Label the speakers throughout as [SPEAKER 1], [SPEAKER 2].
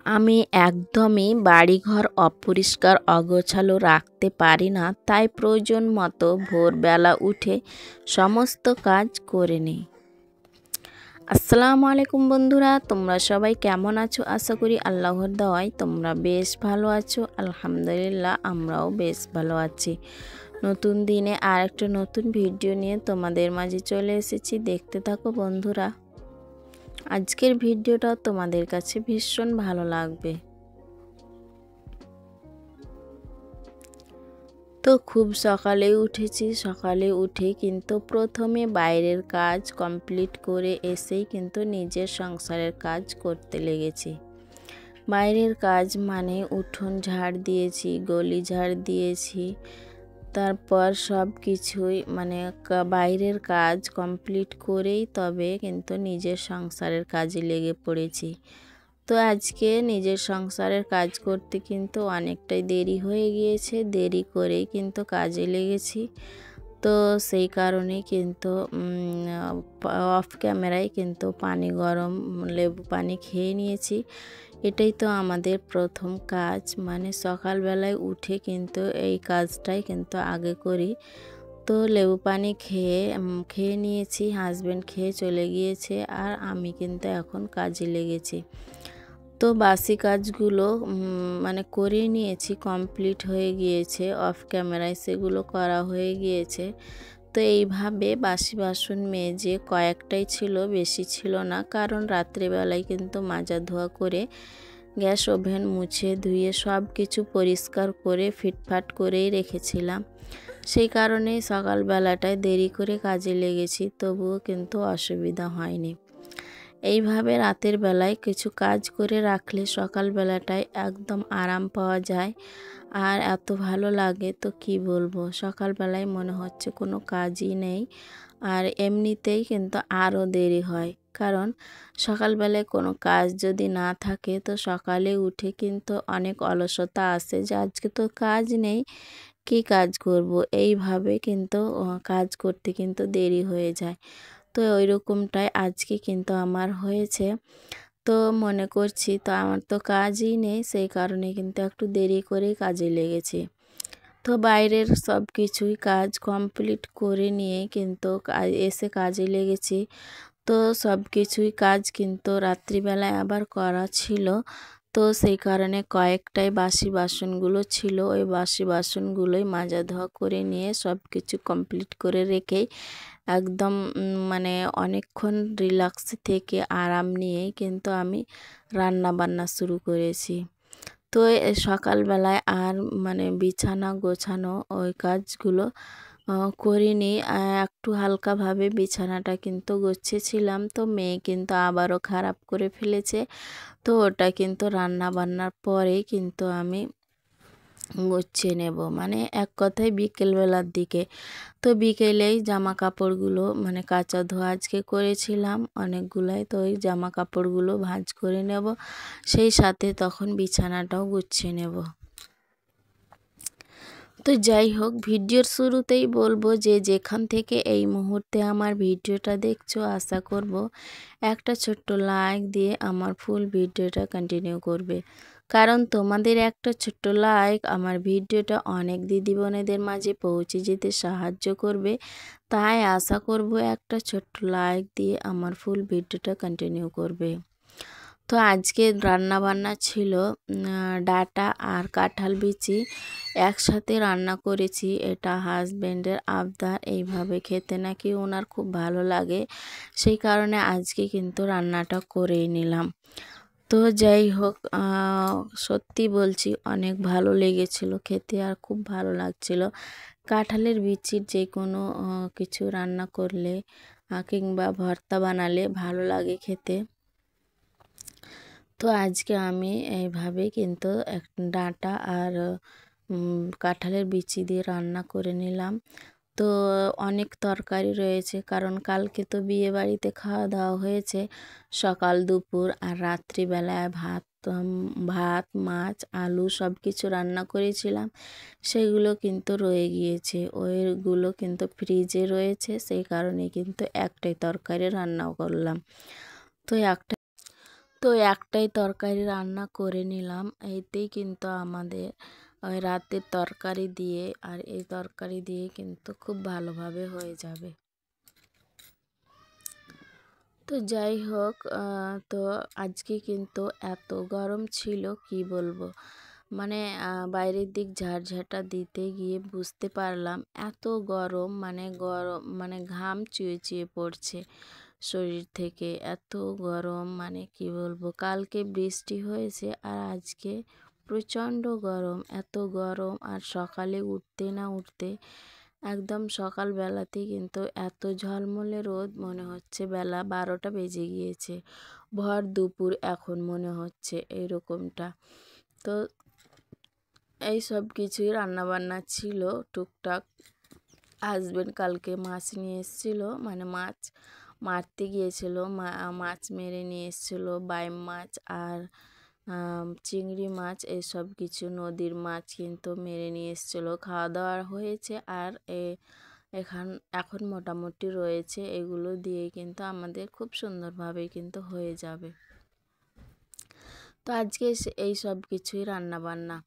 [SPEAKER 1] আমি একদমই বাড়িঘর অপরিষ্কার অগোছালো রাখতে পারি না, তাই প্রয়োজন মতো ভোরবেলা উঠে সমস্ত কাজ করে নিই। আসসালামু আলাইকুম বন্ধুরা, তোমরা সবাই কেমন আছো? আশা করি আল্লাহর দয়ায় তোমরা বেশ ভালো আছো। আলহামদুলিল্লাহ, আমরাও বেশ ভালো আছি। নতুন দিনে আর একটা নতুন ভিডিও নিয়ে তোমাদের মাঝে চলে এসেছি, দেখতে থাকো বন্ধুরা। আজকের ভিডিওটা তোমাদের কাছে ভীষণ ভালো লাগবে। তো খুব সকালে উঠেছি, সকালে উঠে কিন্তু প্রথমে বাইরের কাজ কমপ্লিট করে এসেই কিন্তু নিজের সংসারের কাজ করতে লেগেছি। বাইরের কাজ মানে উঠোন ঝাড় দিয়েছি, গলি ঝাড় দিয়েছি, তারপর সব কিছুই মানে বাইরের কাজ কমপ্লিট করেই তবে কিন্তু নিজের সংসারের কাজে লেগে পড়েছি। তো আজকে নিজের সংসারের কাজ করতে কিন্তু অনেকটাই দেরি হয়ে গিয়েছে, দেরি করেই কিন্তু কাজে লেগেছি। তো সেই কারণে কিন্তু অফ ক্যামেরায় কিন্তু পানি গরম লেবু পানি খেয়ে নিয়েছি। এটাই তো আমাদের প্রথম কাজ, মানে সকালবেলায় উঠে কিন্তু এই কাজটাই কিন্তু আগে করি। তো লেবু পানি খেয়ে নিয়েছি, হাজব্যান্ড খেয়ে চলে গিয়েছে, আর আমি কিন্তু এখন কাজে লেগেছি। তো বাসি কাজগুলো মানে করে নিয়েছি, কমপ্লিট হয়ে গিয়েছে, অফ ক্যামেরায় সেগুলো করা হয়ে গিয়েছে। তো এইভাবে বাসি বাসন মেজে কয়েকটাই ছিল, বেশি ছিল না, কারণ রাত্রেবেলায় কিন্তু মাজা ধোয়া করে গ্যাস ওভেন মুছে ধুয়ে সব কিছু পরিষ্কার করে ফিটফাট করেই রেখেছিলাম। সেই কারণেই সকালবেলাটায় দেরি করে কাজে লেগেছি, তবুও কিন্তু অসুবিধা হয়নি। এইভাবে রাতের বেলায় কিছু কাজ করে রাখলে সকালবেলাটায় একদম আরাম পাওয়া যায়, আর এত ভালো লাগে তো কি বলবো। সকালবেলায় মনে হচ্ছে কোনো কাজই নেই, আর এমনিতেই কিন্তু আরও দেরি হয়, কারণ সকালবেলায় কোনো কাজ যদি না থাকে তো সকালে উঠে কিন্তু অনেক অলসতা আসে যে আজকে তো কাজ নেই, কি কাজ করব, এইভাবে কিন্তু কাজ করতে কিন্তু দেরি হয়ে যায়। তো ওই রকমটাই আজকে কিন্তু আমার হয়েছে। তো মনে করছি তো আমার তো কাজই নেই, সেই কারণে কিন্তু একটু দেরি করেই কাজে লেগেছি। তো বাইরের সব কিছুই কাজ কমপ্লিট করে নিয়ে কিন্তু এসে কাজে লেগেছি। তো সব কিছুই কাজ কিন্তু রাত্রিবেলায় আবার করা ছিল। তো সেই কারণে কয়েকটাই বাসি বাসনগুলো ছিল, ওই বাসি বাসনগুলোই মাজা ধোয়া করে নিয়ে সব কিছু কমপ্লিট করে রেখেই একদম মানে অনেকক্ষণ রিল্যাক্স থেকে আরাম নিয়েই কিন্তু আমি রান্না বান্না শুরু করেছি। তো সকালবেলায় আর মানে বিছানা গোছানো ওই কাজগুলো করিনি, একটু হালকাভাবে বিছানাটা কিন্তু গুছিয়েছিলাম। তো মেয়ে কিন্তু আবারও খারাপ করে ফেলেছে, তো ওটা কিন্তু রান্না বান্নার পরেই কিন্তু আমি গুছিয়ে নেব, মানে এক কথায় বিকেলবেলার দিকে। তো বিকেলেই জামা কাপড়গুলো মানে কাচা ধোয়া আজকে করেছিলাম অনেকগুলাই, তো ওই জামা কাপড়গুলো ভাঁজ করে নেব, সেই সাথে তখন বিছানাটাও গুছিয়ে নেব। তো যাই হোক, ভিডিওর শুরুতেই বলবো যে যেখান থেকে এই মুহূর্তে আমার ভিডিওটা দেখছো, আশা করব একটা ছোট্ট লাইক দিয়ে আমার ফুল ভিডিওটা কন্টিনিউ করবে, কারণ তোমাদের একটা ছোট্ট লাইক আমার ভিডিওটা অনেক দিদি বোনেদের মাঝে পৌঁছে যেতে সাহায্য করবে। তাই আশা করব একটা ছোট্ট লাইক দিয়ে আমার ফুল ভিডিওটা কন্টিনিউ করবে। তো আজকে রান্না বান্না ছিল ডাঁটা আর কাঁঠাল বিচি একসাথে রান্না করেছি। এটা হাজব্যান্ডের আবদার, এইভাবে খেতে নাকি ওনার খুব ভালো লাগে, সেই কারণে আজকে কিন্তু রান্নাটা করেই নিলাম। তো যাই হোক, সত্যি বলছি অনেক ভালো লেগেছিল খেতে, আর খুব ভালো লাগছিল। কাঁঠালের বিচির যে কোনো কিছু রান্না করলে কিংবা ভর্তা বানালে ভালো লাগে খেতে। তো আজকে আমি এইভাবে কিন্তু ডাঁটা আর কাঁঠালের বিচি দিয়ে রান্না করে নিলাম। তো অনেক তরকারি রয়েছে, কারণ কালকে তো বিয়ে বাড়িতে খাওয়া দাওয়া হয়েছে, সকাল দুপুর আর রাত্রিবেলায় ভাত মাছ আলু সব কিছু রান্না করেছিলাম, সেগুলো কিন্তু রয়ে গিয়েছে, ওইগুলো কিন্তু ফ্রিজে রয়েছে, সেই কারণে কিন্তু একটাই তরকারি রান্নাও করলাম। তো তো একটাই তরকারি রান্না করে নিলাম, এতেই কিন্তু আমাদের ওই রাতের তরকারি দিয়ে আর এই তরকারি দিয়ে কিন্তু খুব ভালোভাবে হয়ে যাবে। তো যাই হোক, তো আজকে কিন্তু এত গরম ছিল কি বলবো, মানে বাইরের দিক ঝাড়ঝাঁটা দিতে গিয়ে বুঝতে পারলাম এত গরম, মানে ঘাম চুয়ে চুয়ে পড়ছে শরীর থেকে, এত গরম মানে কি বলবো। কালকে বৃষ্টি হয়েছে আর আজকে প্রচণ্ড গরম, এত গরম। আর সকালে উঠতে না উঠতে একদম সকালবেলাতেই কিন্তু এত ঝলমলে রোদ, মনে হচ্ছে বেলা 12টা বেজে গিয়েছে, ভর দুপুর এখন মনে হচ্ছে এরকমটা। তো এই সব কিছুই রান্নাবান্না ছিল টুকটাক। হাজবেন্ড কালকে মাছ নিয়ে এসেছিলো, মানে মাছ মারতে গিয়েছিল, মাছ মেরে নিয়ে এসেছিলো, বাইম মাছ আর চিংড়ি মাছ, এসব কিছু নদীর মাছ কিন্তু মেরে নিয়ে এসেছিলো। খাওয়া দাওয়া হয়েছে আর এখন মোটামুটি রয়েছে, এগুলো দিয়ে কিন্তু আমাদের খুব সুন্দরভাবে কিন্তু হয়ে যাবে। তো আজকে এই সব কিছুই রান্না বান্না।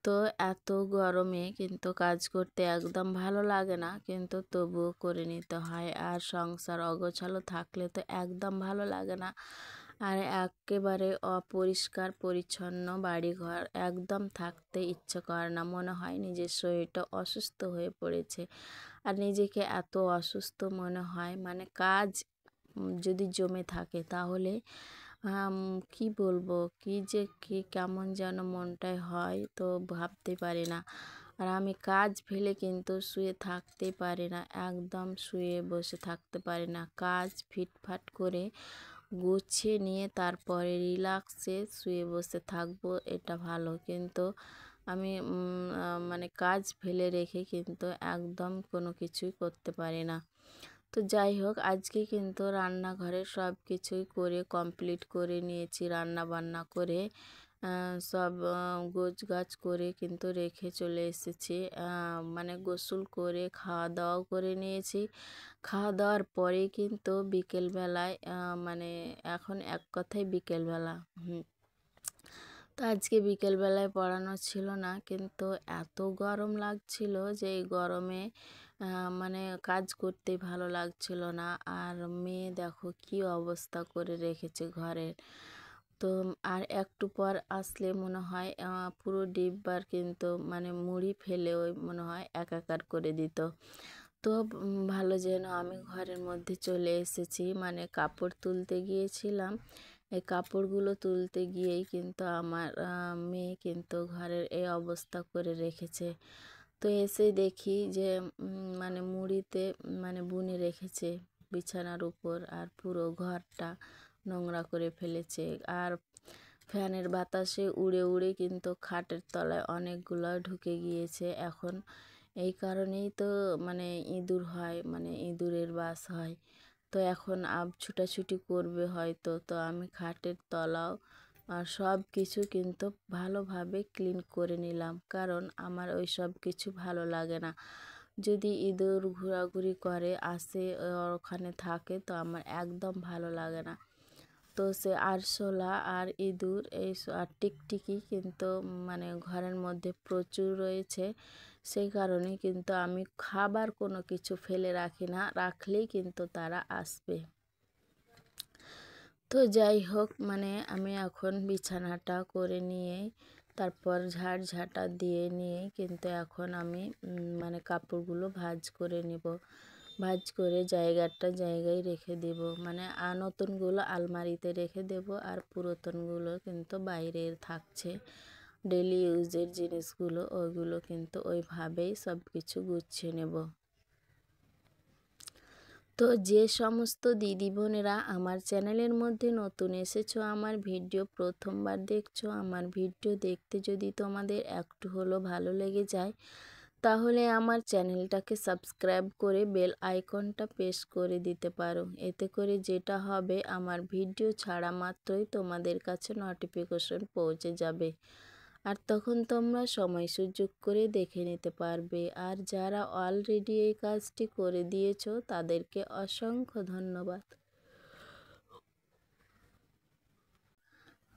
[SPEAKER 1] তো এত গরমে কিন্তু কাজ করতে একদম ভালো লাগে না, কিন্তু তবুও করে নিতে হয়। আর সংসার অগোছালো থাকলে তো একদম ভালো লাগে না। আর একেবারে অপরিষ্কার পরিচ্ছন্ন বাড়িঘর একদম থাকতে ইচ্ছে করে না, মনে হয় নিজের শরীরটা অসুস্থ হয়ে পড়েছে। আর নিজেকে এত অসুস্থ মনে হয়, মানে কাজ যদি জমে থাকে তাহলে কি বলবো, কি কেমন যেন মনটায় হয়, তো ভাবতে পারি না। আর আমি কাজ ফেলে কিন্তু শুয়ে থাকতে পারি না, একদম শুয়ে বসে থাকতে পারি না। কাজ ফিটফাট করে গুছিয়ে নিয়ে তারপরে রিল্যাক্সে শুয়ে বসে থাকবো, এটা ভালো। কিন্তু আমি মানে কাজ ফেলে রেখে কিন্তু একদম কোনো কিছুই করতে পারি না। তো যাই হোক, আজকে কিন্তু রান্নাঘরে সব কিছুই করে কমপ্লিট করে নিয়েছি, রান্না বান্না করে সব গোছগাছ করে কিন্তু রেখে চলে এসেছি। মানে গোসল করে খাওয়া দাওয়াও করে নিয়েছি। খাওয়া দাওয়ার পরে কিন্তু বিকেলবেলায়, মানে এখন এক কথায় বিকেলবেলা, তো আজকে বিকেলবেলায় পড়ানো ছিল না, কিন্তু এত গরম লাগছিল যে এই গরমে মানে কাজ করতে ভালো লাগছিল না। আর মেয়ে দেখো কি অবস্থা করে রেখেছে ঘরের। তো আর একটু পর আসলে মনে হয় পুরো ডিব্বার কিন্তু মানে মুড়ি ফেলে ওই মনে হয় একাকার করে দিত। তো ভালো যেন আমি ঘরের মধ্যে চলে এসেছি, মানে কাপড় তুলতে গিয়েছিলাম। এই কাপড়গুলো তুলতে গিয়েই কিন্তু আমার মেয়ে কিন্তু ঘরের এই অবস্থা করে রেখেছে। তো এসে দেখি যে মানে মুড়িতে মানে বুনে রেখেছে বিছানার উপর, আর পুরো ঘরটা নোংরা করে ফেলেছে। আর ফ্যানের বাতাসে উড়ে উড়ে কিন্তু খাটের তলায় অনেকগুলো ঢুকে গিয়েছে এখন। এই কারণেই তো মানে ইঁদুর হয়, মানে ইঁদুরের বাস হয়। তো এখন ছুটাছুটি করবে হয়তো, তো আমি খাটের তলাও আর সব কিছু কিন্তু ভালোভাবে ক্লিন করে নিলাম, কারণ আমার ওই সব কিছু ভালো লাগে না। যদি ইঁদুর ঘোরাঘুরি করে আসে ওখানে থাকে, তো আমার একদম ভালো লাগে না। তো সে আরশোলা আর ইঁদুর আর টিকটিকি কিন্তু মানে ঘরের মধ্যে প্রচুর রয়েছে। সেই কারণে কিন্তু আমি খাবার কোনো কিছু ফেলে রাখি না, রাখলেই কিন্তু তারা আসবে। তো যাই হোক, মানে আমি এখন বিছানাটা করে নিয়ে তারপর ঝাড়ঝাঁটা দিয়ে নিয়ে কিন্তু এখন আমি মানে কাপড়গুলো ভাঁজ করে নেব। ভাঁজ করে জায়গায় রেখে দেব, মানে নতুনগুলো আলমারিতে রেখে দেব আর পুরাতনগুলো কিন্তু বাইরে থাকছে। ডেলি ইউজের জিনিসগুলো ওইগুলো কিন্তু ওইভাবেই সব কিছু গুছিয়ে নেব। তো যে সমস্ত দিদি বোনেরা আমার চ্যানেলের মধ্যে নতুন এসেছো, আমার ভিডিও প্রথমবার দেখছো, আমার ভিডিও দেখতে যদি তোমাদের একটু হলেও ভালো লেগে যায়, তাহলে আমার চ্যানেলটাকে সাবস্ক্রাইব করে বেল আইকনটা প্রেস করে দিতে পারো। এতে করে যেটা হবে, আমার ভিডিও ছাড়া মাত্রই তোমাদের কাছে নোটিফিকেশন পৌঁছে যাবে, আর তখন তোমরা সময় সুযোগ করে দেখে নিতে পারবে। আর যারা অলরেডি এই কাজটি করে দিয়েছো তাদেরকে অসংখ্য ধন্যবাদ।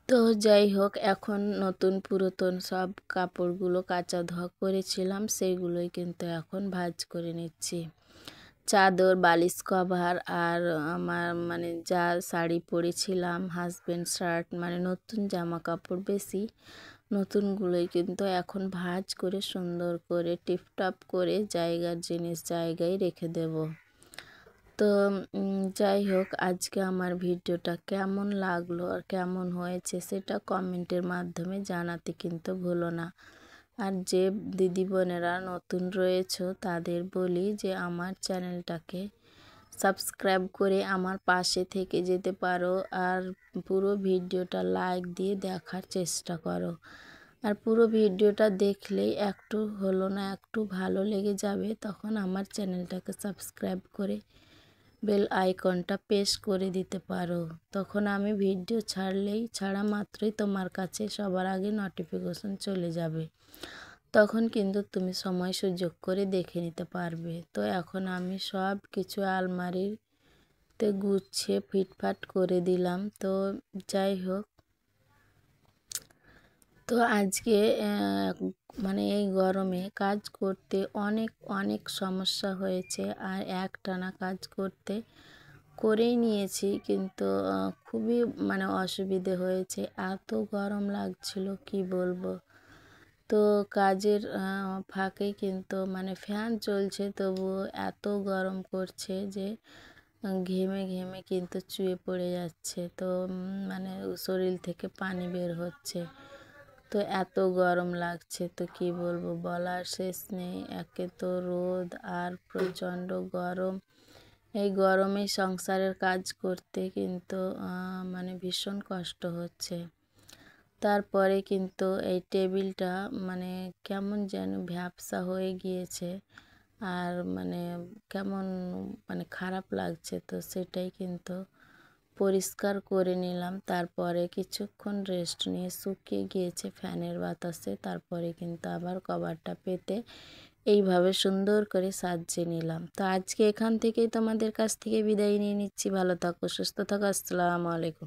[SPEAKER 1] তো যাই হোক, এখন নতুন পুরাতন সব কাপড়গুলো কাচা ধোয়া করেছিলাম, সেইগুলোই কিন্তু এখন ভাঁজ করে নিচ্ছি। চাদর, বালিশ কভার আর আমার মানে যা শাড়ি পরেছিলাম, হাজব্যান্ড শার্ট, মানে নতুন জামা কাপড় বেশি নতুনগুলোই কিন্তু এখন ভাঁজ করে সুন্দর করে টিপটপ করে জায়গার জিনিস জায়গায় রেখে দেব। তো যাই হোক, আজকে আমার ভিডিওটা কেমন লাগলো আর কেমন হয়েছে সেটা কমেন্টের মাধ্যমে জানাতে কিন্তু ভুলো না। আর যে দিদি বোনেরা নতুন রয়েছে তাদের বলি যে আমার চ্যানেলটাকে সাবস্ক্রাইব করে আমার পাশে থেকে যেতে পারো, আর পুরো ভিডিওটা লাইক দিয়ে দেখার চেষ্টা করো। আর পুরো ভিডিওটা দেখলেই একটু হলো না একটু ভালো লেগে যাবে, তখন আমার চ্যানেলটাকে সাবস্ক্রাইব করে বেল আইকনটা প্রেস করে দিতে পারো। তখন আমি ভিডিও ছাড়া মাত্রই তোমার কাছে সবার আগে নোটিফিকেশন চলে যাবে। তখন কিন্তু তুমি সময় সুযোগ করে দেখে নিতে পারবে। তো এখন আমি সব কিছু আলমারিতে গুছিয়ে ফিটফাট করে দিলাম। তো যাই হোক, তো আজকে মানে এই গরমে কাজ করতে অনেক অনেক সমস্যা হয়েছে, আর একটানা কাজ করেই নিয়েছি, কিন্তু খুবই মানে অসুবিধে হয়েছে, এত গরম লাগছিল কি বলবো। তো কাজের ফাঁকে কিন্তু মানে ফ্যান চলছে তবুও এত গরম করছে যে ঘেমে ঘেমে কিন্তু চুয়ে পড়ে যাচ্ছে। তো মানে শরীর থেকে পানি বের হচ্ছে। তো এত গরম লাগছে তো কি বলবো, বলার শেষ নেই। একে তো রোদ আর প্রচণ্ড গরম, এই গরমে সংসারের কাজ করতে কিন্তু মানে ভীষণ কষ্ট হচ্ছে। তারপরে কিন্তু এই টেবিলটা মানে কেমন যেন ভ্যাপসা হয়ে গিয়েছে, আর মানে কেমন মানে খারাপ লাগছে। তো সেটাই কিন্তু পরিষ্কার করে নিলাম। তারপরে কিছুক্ষণ রেস্ট নিয়ে শুকিয়ে গিয়েছে ফ্যানের বাতাসে, তারপরে কিন্তু আবার কভারটা পেতে এইভাবে সুন্দর করে সাজিয়ে নিলাম। তো আজকে এখান থেকেই তোমাদের কাছ থেকে বিদায় নিয়ে নিচ্ছি। ভালো থাকো, সুস্থ থাকো, আসসালামু আলাইকুম।